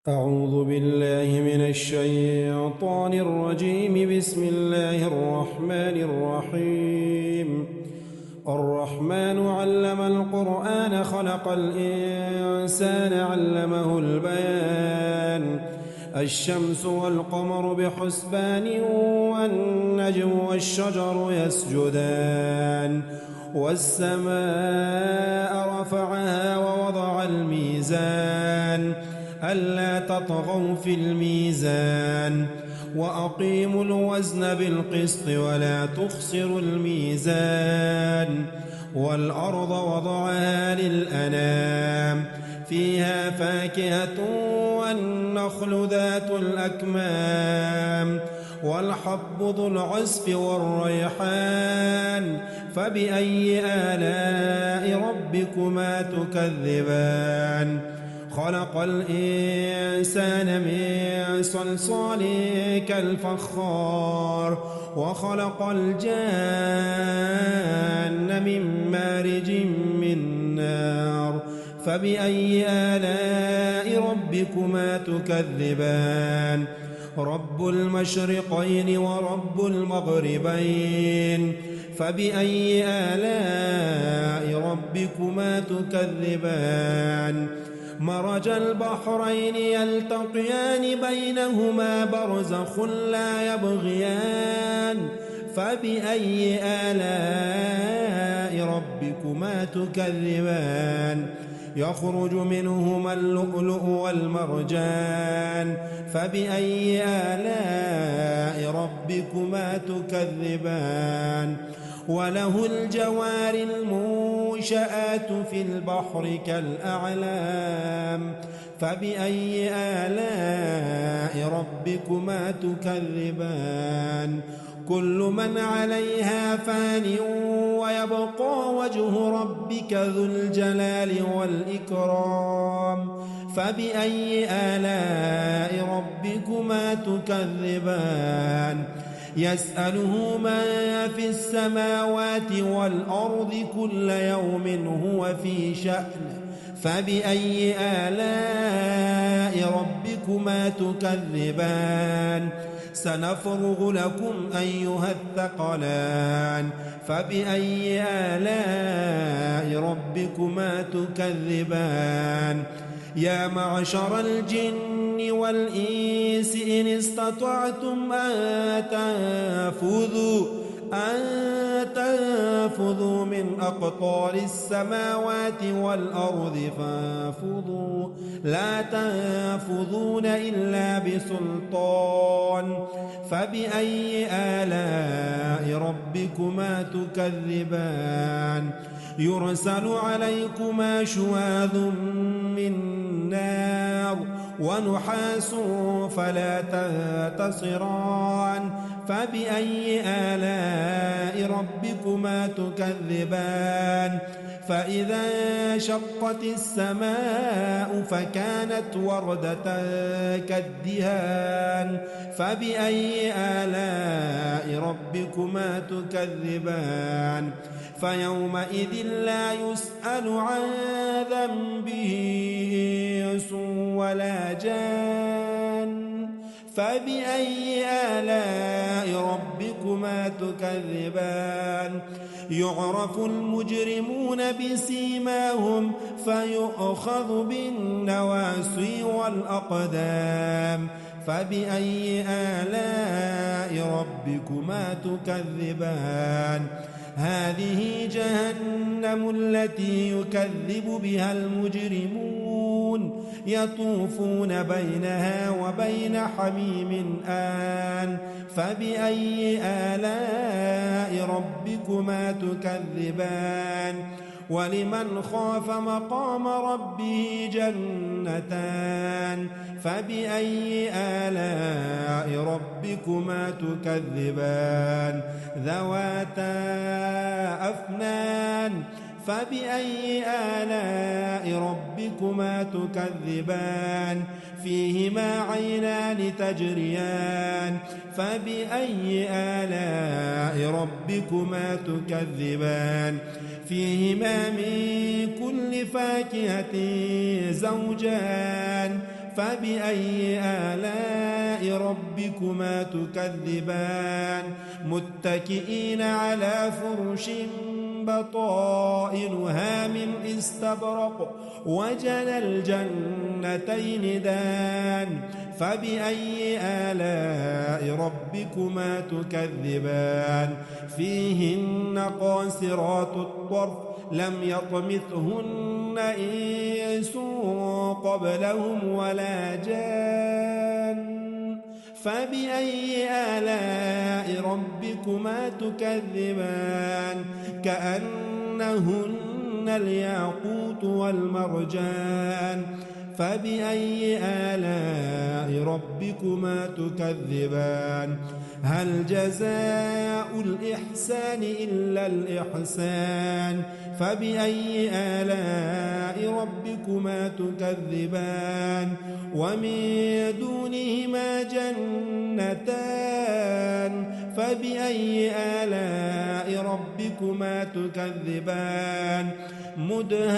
أعوذ بالله من الشيطان الرجيم. بسم الله الرحمن الرحيم. الرحمن علم القرآن خلق الإنسان علمه البيان. الشمس والقمر بحسبان والنجم والشجر يسجدان والسماء رفعها ووضع الميزان ألا تطغوا في الميزان وأقيموا الوزن بالقسط ولا تخسروا الميزان والأرض وضعها للأنام فيها فاكهة والنخل ذات الأكمام والحب ذو العصف والريحان فبأي آلاء ربكما تكذبان خلق الإنسان من صلصال كالفخار وخلق الجان من مارج من نار فبأي آلاء ربكما تكذبان رب المشرقين ورب المغربين فبأي آلاء ربكما تكذبان مرج البحرين يلتقيان بينهما برزخ لا يبغيان فبأي آلاء ربكما تكذبان يخرج منهما اللؤلؤ والمرجان فبأي آلاء ربكما تكذبان وله الجوار المنشآت في البحر كالأعلام فبأي آلاء ربكما تكذبان كل من عليها فان ويبقى وجه ربك ذو الجلال والإكرام فبأي آلاء ربكما تكذبان يسأله من في السماوات والأرض كل يوم هو في شأن فبأي آلاء ربكما تكذبان سنفرغ لكم أيها الثقلان فبأي آلاء ربكما تكذبان يا معشر الجن والإنس إن استطعتم أن تنفذوا من أقطار السماوات والأرض فانفذوا لا تنفذون إلا بسلطان فبأي آلاء ربكما تكذبان يرسل عليكما شواذ من نار ونحاس فلا تنتصران فبأي آلاء ربكما تكذبان فإذا شقت السماء فكانت وردة كالدهان فبأي آلاء ربكما تكذبان فيومئذ لا يسأل عن ذنبه إنس ولا جان فبأي آلاء ربكما تكذبان يعرف المجرمون بسيماهم فيؤخذ بالنواصي والأقدام فبأي آلاء ربكما تكذبان هذه جهنم التي يكذب بها المجرمون يطوفون بينها وبين حميم آن فبأي آلاء ربكما تكذبان ولمن خاف مقام ربه جنتان فبأي آلاء ربكما تكذبان ذواتا أفنان فبأي آلاء ربكما تكذبان فيهما عينان تجريان فبأي آلاء ربكما تكذبان فيهما من كل فاكهة زوجان فبأي آلاء ربكما تكذبان متكئين على فرش بطائنها من استبرق وجنى الجنتين دان فبأي آلاء ربكما تكذبان فيهن قاصرات الطرف لم يطمثهن إنس قبلهم ولا جان فبأي آلاء ربكما تكذبان كأنهن الياقوت والمرجان فبأي آلاء ربكما تكذبان هل جزاء الإحسان إلا الإحسان فبأي آلاء ربكما تكذبان ومن دونهما جنتان فبأي آلاء ربكما تكذبان مدهامتان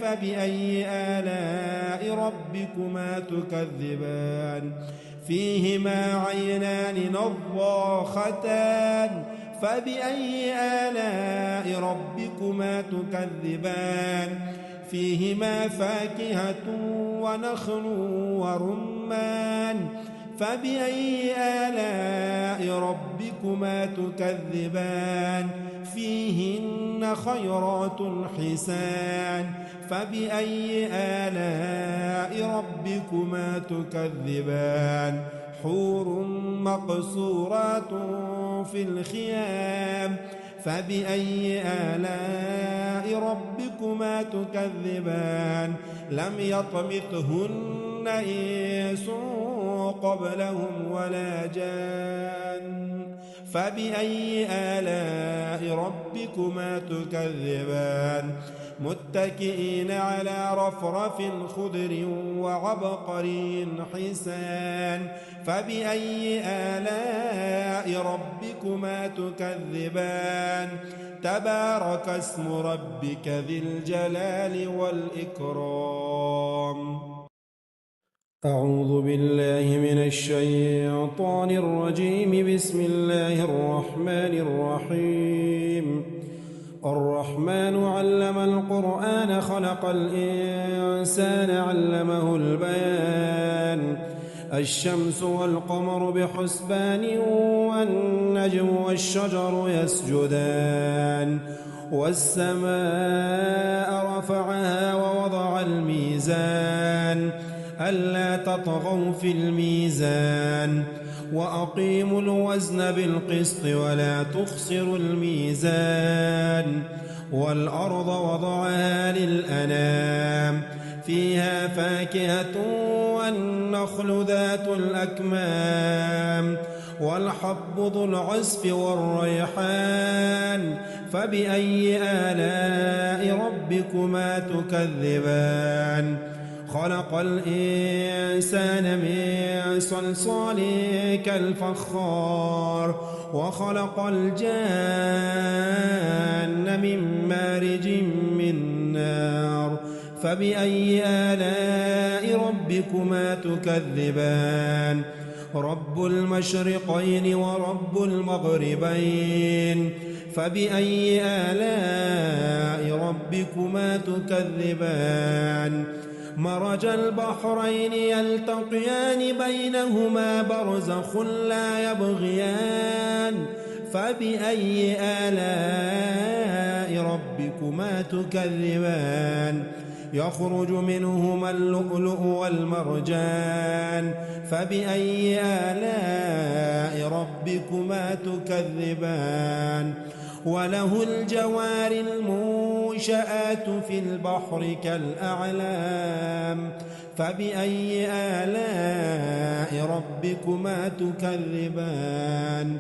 فبأي آلاء ربكما تكذبان فيهما عينان نضاختان فبأي آلاء ربكما تكذبان فيهما فاكهة ونخل ورمان فبأي آلاء ربكما تكذبان فيهن خيرات حسان فبأي آلاء ربكما تكذبان حور مقصورات في الخيام فبأي آلاء ربكما تكذبان لم يطمثهن إنس قبلهم ولا جان فبأي آلاء ربكما تكذبان متكئين على رفرف خضر وعبقري حسان فبأي آلاء ربكما تكذبان تبارك اسم ربك ذي الجلال والإكرام أعوذ بالله من الشيطان الرجيم بسم الله الرحمن الرحيم الرحمن علم القرآن خلق الإنسان علمه البيان الشمس والقمر بحسبان والنجم والشجر يسجدان والسماء رفعها ووضع الميزان ألا تطغوا في الميزان وأقيموا الوزن بالقسط ولا تخسروا الميزان والأرض وضعها للأنام فيها فاكهة والنخل ذات الأكمام والحب ذو العصف والريحان فبأي آلاء ربكما تكذبان خلق الإنسان من صلصال كالفخار وخلق الجان من مارج من نار فبأي آلاء ربكما تكذبان رب المشرقين ورب المغربين فبأي آلاء ربكما تكذبان مرج البحرين يلتقيان بينهما برزخ لا يبغيان فبأي آلاء ربكما تكذبان يخرج منهما اللؤلؤ والمرجان فبأي آلاء ربكما تكذبان وله الجوار المنشآت في البحر كالأعلام فبأي آلاء ربكما تكذبان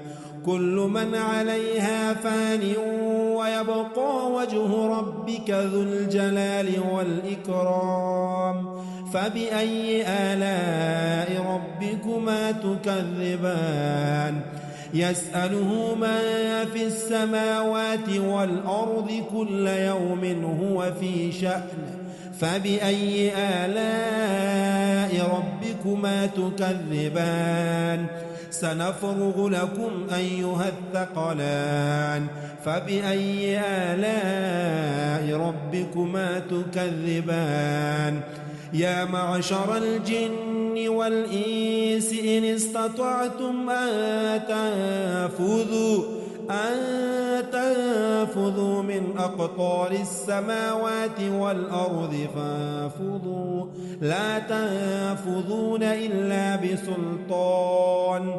كل من عليها فان ويبقى وجه ربك ذو الجلال والإكرام فبأي آلاء ربكما تكذبان يسأله من في السماوات والأرض كل يوم هو في شأن فبأي آلاء ربكما تكذبان سنفرغ لكم أيها الثقلان فبأي آلاء ربكما تكذبان يا معشر الجن والإنس إن استطعتم أن تنفذوا من أقطار السماوات والأرض فانفذوا لا تنفذون إلا بسلطان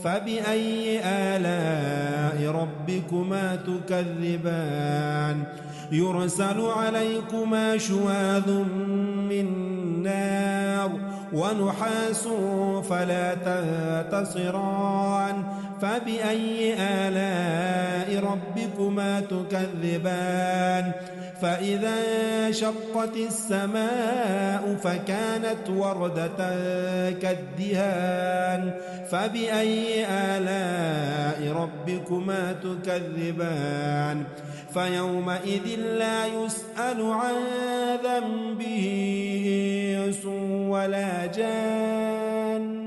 فبأي آلاء ربكما تكذبان يرسل عليكما شواظ من نار ونحاس فلا تنتصران فبأي آلاء ربكما تكذبان فإذا انشقت السماء فكانت وردة كالدهان فبأي آلاء ربكما تكذبان فيومئذ لا يسأل عن ذنبه إنس ولا جان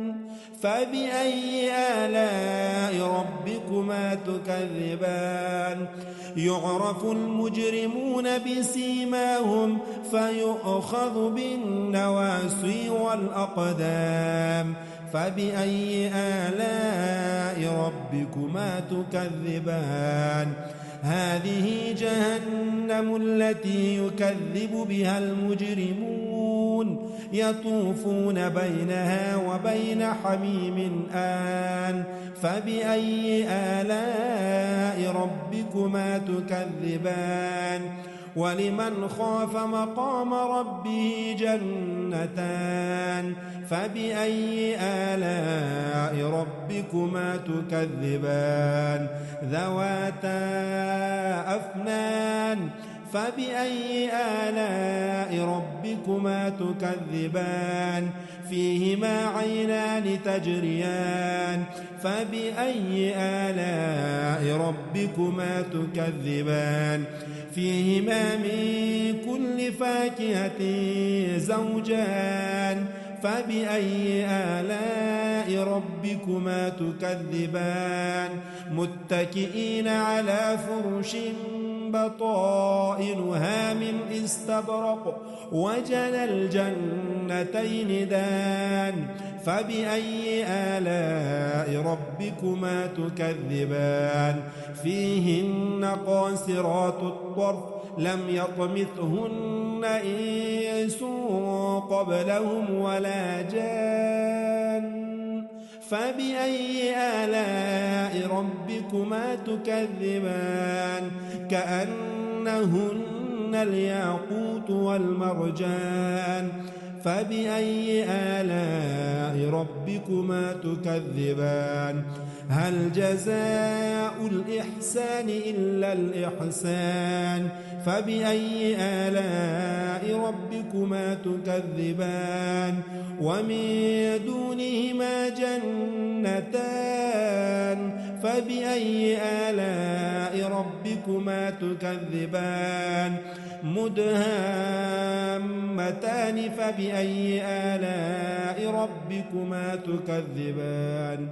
فبأي آلاء ربكما تكذبان يعرف المجرمون بسيماهم فيؤخذ بالنواصي والأقدام فبأي آلاء ربكما تكذبان هذه جهنم التي يكذب بها المجرمون يطوفون بينها وبين حميم آن فبأي آلاء ربكما تكذبان ولمن خاف مقام ربه جنتان فبأي آلاء ربكما تكذبان ذواتا أفنان فبأي آلاء ربكما تكذبان فيهما عينان تجريان فبأي آلاء ربكما تكذبان فيهما من كل فاكهة زوجان فبأي آلاء ربكما تكذبان متكئين على فرش بطائنها من استبرق وجنى الجنتين دان فبأي آلاء ربكما تكذبان فيهن قاصرات الطرف لم يطمثهن إنس قبلهم ولا جان فبأي آلاء ربكما تكذبان كأنهن الياقوت والمرجان فبأي آلاء ربكما تكذبان هل جزاء الإحسان إلا الإحسان فبأي آلاء ربكما تكذبان ومن دونهما جنتان فبأي آلاء ربكما تكذبان مدهامتان فبأي آلاء ربكما تكذبان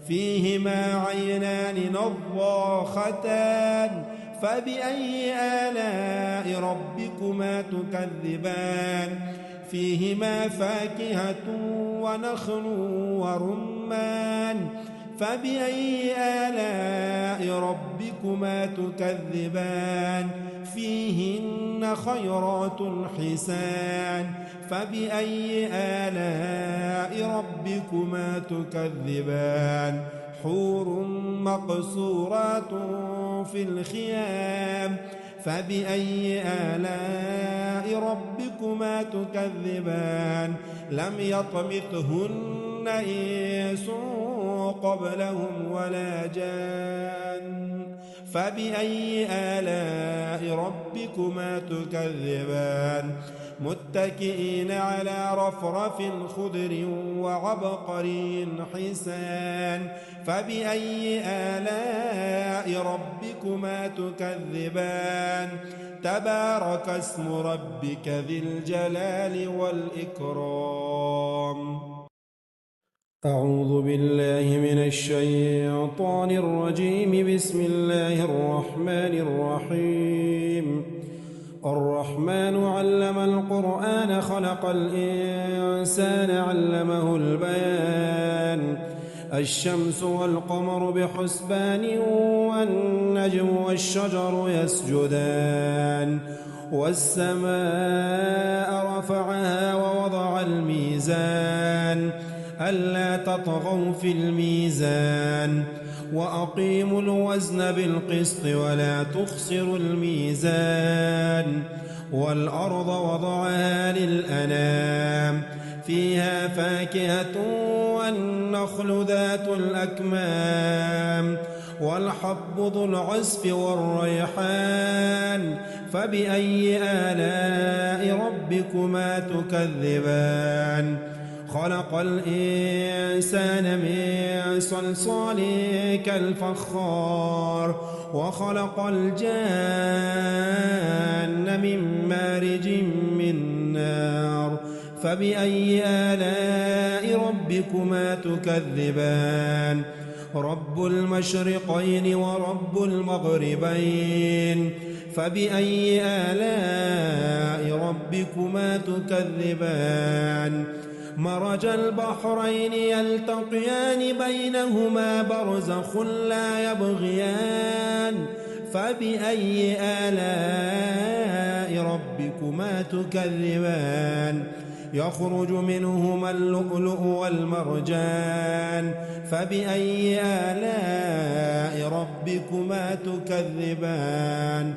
فيهما عينان نضاختان فبأي آلاء ربكما تكذبان فيهما فاكهة ونخل ورمان فبأي آلاء ربكما تكذبان فيهن خيرات حسان فبأي آلاء ربكما تكذبان حور مقصورات في الخيام فبأي آلاء ربكما تكذبان لم يطمثهن إنس قبلهم ولا جان فبأي آلاء ربكما تكذبان متكئين على رفرف خضر وعبقري حسان فبأي آلاء ربكما تكذبان تبارك اسم ربك ذي الجلال والإكرام أعوذ بالله من الشيطان الرجيم. بسم الله الرحمن الرحيم. الرحمن علم القرآن خلق الإنسان علمه البيان. الشمس والقمر بحسبان والنجم والشجر يسجدان والسماء رفعها ووضع الميزان ألا تطغوا في الميزان وأقيموا الوزن بالقسط ولا تخسروا الميزان والأرض وضعها للأنام فيها فاكهة والنخل ذات الأكمام والحب ذو العصف والريحان فبأي آلاء ربكما تكذبان خلق الإنسان من صلصال كالفخار وخلق الجان من مارج من نار فبأي آلاء ربكما تكذبان رب المشرقين ورب المغربين فبأي آلاء ربكما تكذبان مرج البحرين يلتقيان بينهما برزخ لا يبغيان فبأي آلاء ربكما تكذبان يخرج منهما اللؤلؤ والمرجان فبأي آلاء ربكما تكذبان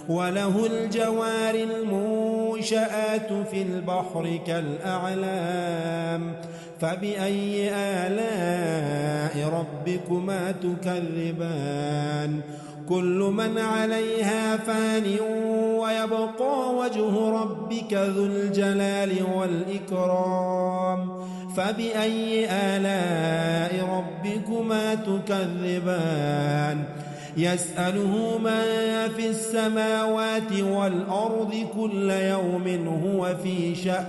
وله الجوار المنشآت في البحر كالأعلام فبأي آلاء ربكما تكذبان كل من عليها فان ويبقى وجه ربك ذو الجلال والإكرام فبأي آلاء ربكما تكذبان يسأله من في السماوات والأرض كل يوم هو في شأن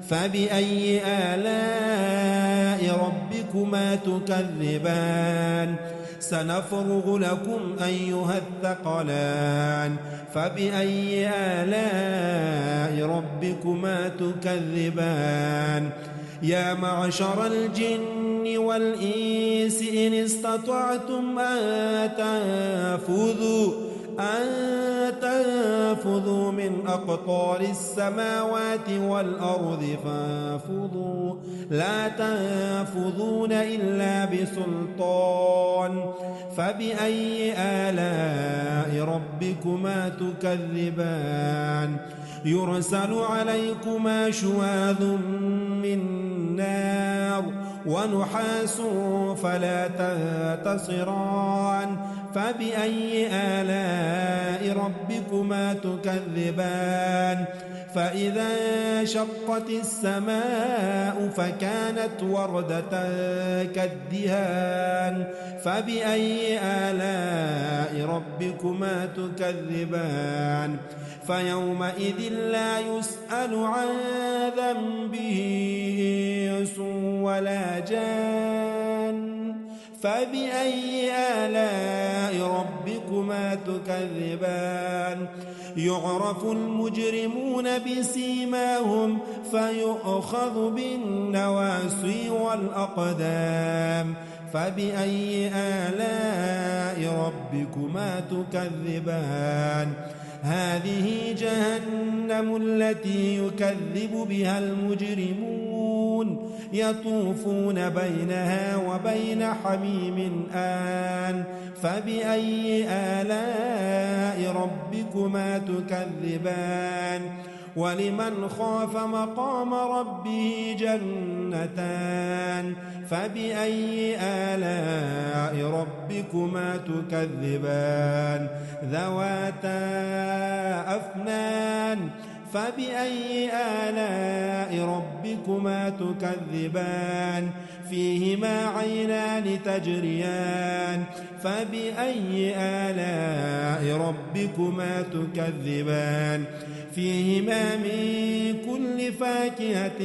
فبأي آلاء ربكما تكذبان سنفرغ لكم أيها الثقلان فبأي آلاء ربكما تكذبان يا معشر الجن والإنس إن استطعتم أن تنفذوا من أقطار السماوات والأرض فانفذوا لا تنفذون إلا بسلطان فبأي آلاء ربكما تكذبان يرسل عليكما شواظ من نار ونحاس فلا تنتصران فبأي آلاء ربكما تكذبان فإذا انشقت السماء فكانت وردة كالدهان فبأي آلاء ربكما تكذبان فيومئذ لا يسأل عن ذنبه إنس ولا جان فبأي آلاء ربكما تكذبان يعرف المجرمون بسيماهم فيؤخذ بالنواصي والأقدام فبأي آلاء ربكما تكذبان هذه جهنم التي يكذب بها المجرمون يطوفون بينها وبين حميم آن فبأي آلاء ربكما تكذبان ولمن خاف مقام ربه جنتان فبأي آلاء ربكما تكذبان ذواتا أفنان فبأي آلاء ربكما تكذبان فيهما عينان تجريان فبأي آلاء ربكما تكذبان فيهما من كل فاكهة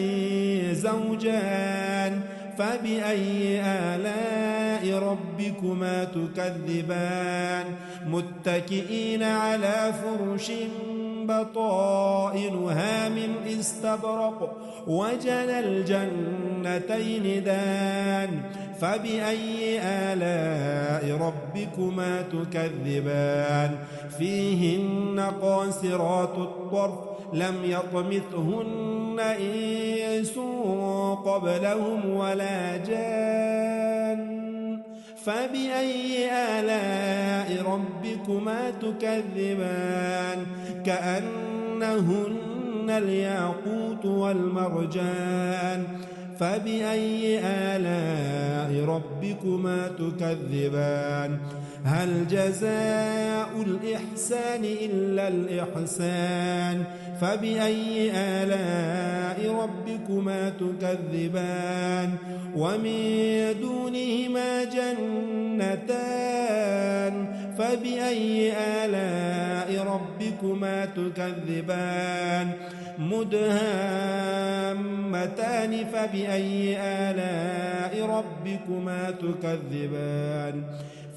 زوجان فبأي آلاء ربكما تكذبان متكئين على فرش بطائنها من استبرق وجنى الجنتين دان فبأي آلاء ربكما تكذبان فيهن قاصرات الطرف لم يطمثهن إنس قبلهم ولا جان فبأي آلاء ربكما تكذبان كأنهن الياقوت والمرجان فبأي آلاء ربكما تكذبان هل جزاء الإحسان إلا الإحسان فبأي آلاء ربكما تكذبان ومن دونهما جنتان فبأي آلاء ربكما تكذبان مدهامتان فبأي آلاء ربكما تكذبان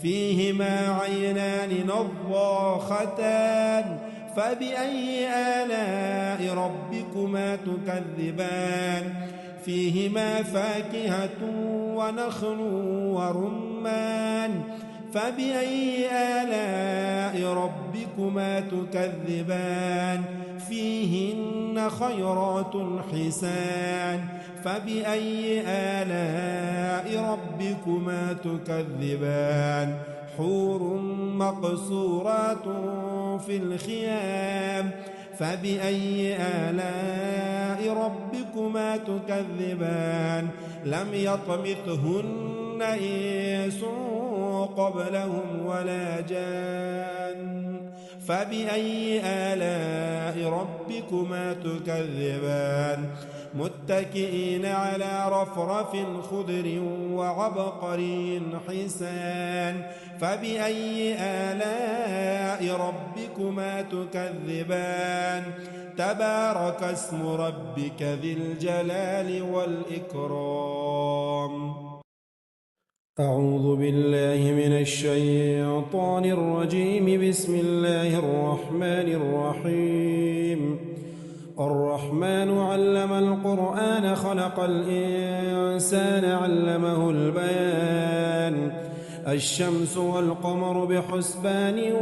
فيهما عينان نضاختان فبأي آلاء ربكما تكذبان فيهما فاكهة ونخل ورمان فبأي آلاء ربكما تكذبان فيهن خيرات حسان فبأي آلاء ربكما تكذبان حور مقصورات في الخيام فبأي آلاء ربكما تكذبان لم يطمثهن إنس قبلهم ولا جان فبأي آلاء ربكما تكذبان متكئين على رفرف خضر وعبقري حسان فبأي آلاء ربكما تكذبان تبارك اسم ربك ذي الجلال والإكرام أعوذ بالله من الشيطان الرجيم بسم الله الرحمن الرحيم الرحمن علم القرآن خلق الإنسان علمه البيان الشمس والقمر بحسبان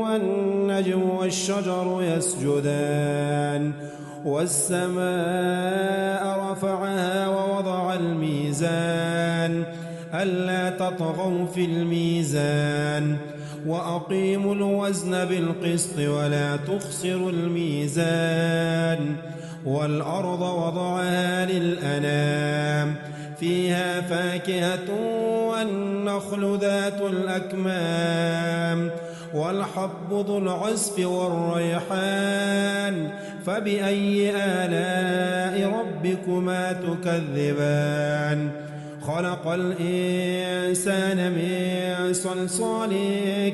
والنجم والشجر يسجدان والسماء رفعها ووضع الميزان ألا تطغوا في الميزان وأقيموا الوزن بالقسط ولا تخسروا الميزان والأرض وضعها للأنام فيها فاكهة والنخل ذات الأكمام والحب ذو العصف والريحان فبأي آلاء ربكما تكذبان خلق الإنسان من صلصال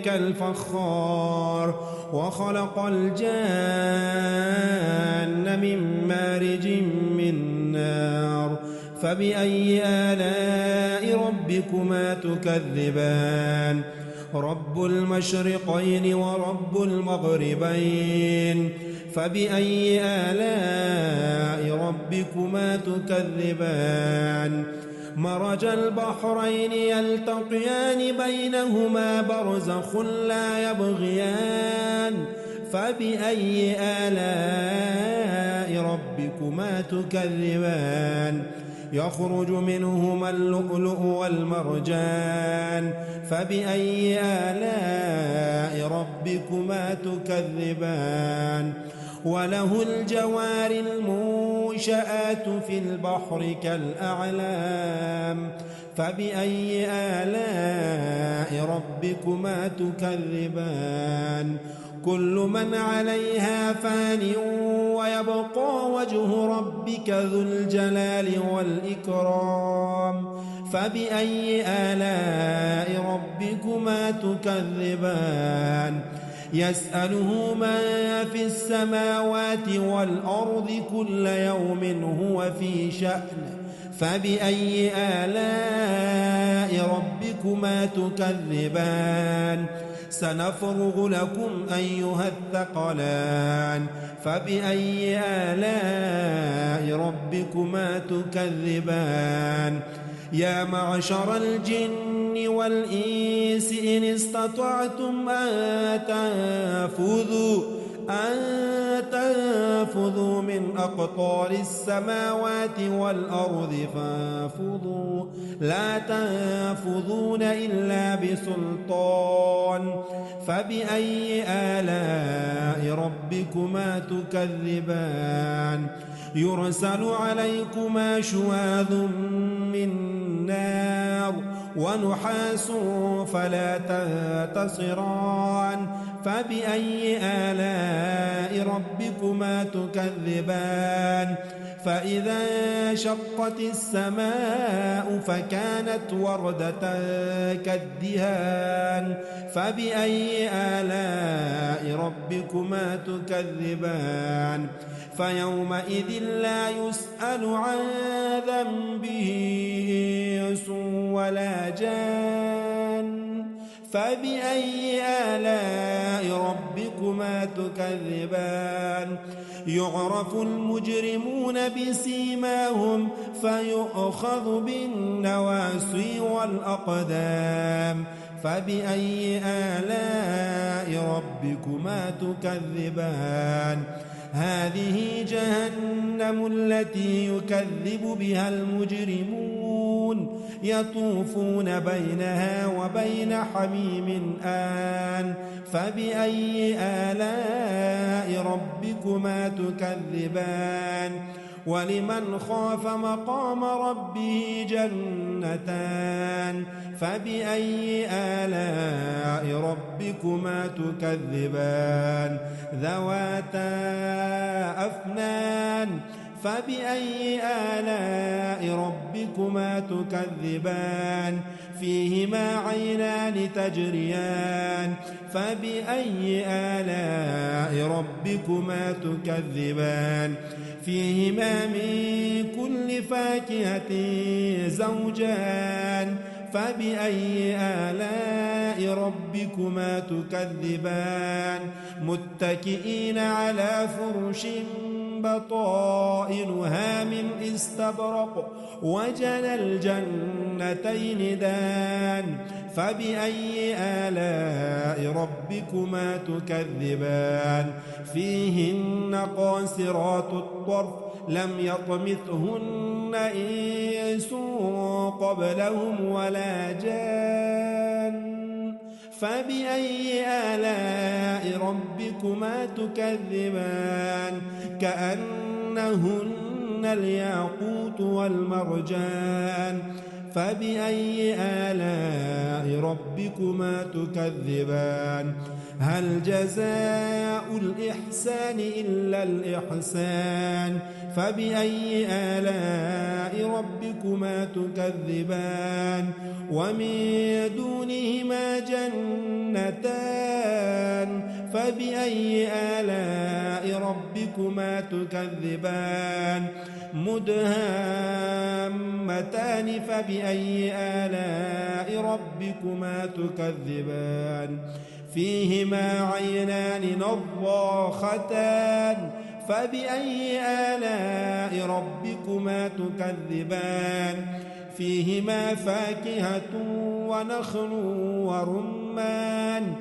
كالفخار وخلق الجان من مارج من نار فبأي آلاء ربكما تكذبان رب المشرقين ورب المغربين فبأي آلاء ربكما تكذبان مرج البحرين يلتقيان بينهما برزخ لا يبغيان فبأي آلاء ربكما تكذبان يخرج منهما اللؤلؤ والمرجان فبأي آلاء ربكما تكذبان وله الجوار المنشآت في البحر كالأعلام فبأي آلاء ربكما تكذبان كل من عليها فان ويبقى وجه ربك ذو الجلال والإكرام فبأي آلاء ربكما تكذبان يسأله من في السماوات والأرض كل يوم هو في شأن فبأي آلاء ربكما تكذبان سنفرغ لكم أيها الثقلان فبأي آلاء ربكما تكذبان يا معشر الجن والإنس إن استطعتم أن تنفذوا من أقطار السماوات والأرض فانفذوا لا تنفذون إلا بسلطان فبأي آلاء ربكما تكذبان يرسل عليكما شواظ من نار ونحاس فلا تنتصران فبأي آلاء ربكما تكذبان فإذا انشقت السماء فكانت وردة كالدهان فبأي آلاء ربكما تكذبان فيومئذ لا يسأل عن ذنبه إنس ولا جان فبأي آلاء ربكما تكذبان يعرف المجرمون بسيماهم فيؤخذ بالنواصي والأقدام فبأي آلاء ربكما تكذبان هذه جهنم التي يكذب بها المجرمون يطوفون بينها وبين حميم آن فبأي آلاء ربكما تكذبان ولمن خاف مقام ربه جنتان فبأي آلاء ربكما تكذبان ذواتا أفنان فبأي آلاء ربكما تكذبان فيهما عينان تجريان فبأي آلاء ربكما تكذبان فيهما من كل فاكهة زوجان فبأي آلاء ربكما تكذبان متكئين على فرش بطائنها من استبرق وجنى الجنتين دان فبأي آلاء ربكما تكذبان فيهن قاصرات الطرف لم يطمثهن إنس قبلهم ولا جان فبأي آلاء ربكما تكذبان كأنهن الياقوت والمرجان فبأي آلاء ربكما تكذبان هل جزاء الإحسان إلا الإحسان فبأي آلاء ربكما تكذبان ومن دونهما جنتان فبأي آلاء ربكما تكذبان مدهامتان فبأي آلاء ربكما تكذبان فيهما عينان نضاختان فبأي آلاء ربكما تكذبان فيهما فاكهة ونخل ورمان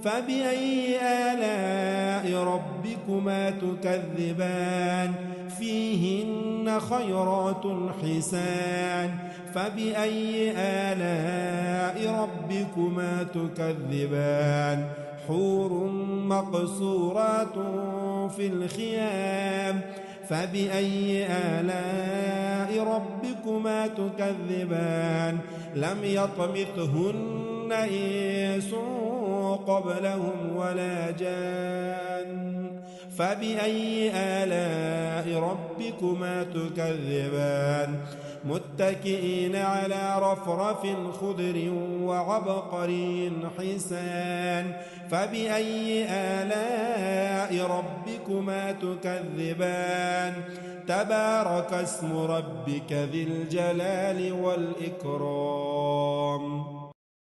فبأي آلاء ربكما تكذبان فيهن خيرات حسان فبأي آلاء ربكما تكذبان حور مقصورات في الخيام فبأي آلاء ربكما تكذبان لم يطمثهن إنس قبلهم ولا جان فبأي آلاء ربكما تكذبان متكئين على رفرف خضر وعبقري حسان فبأي آلاء ربكما تكذبان تبارك اسم ربك ذي الجلال والإكرام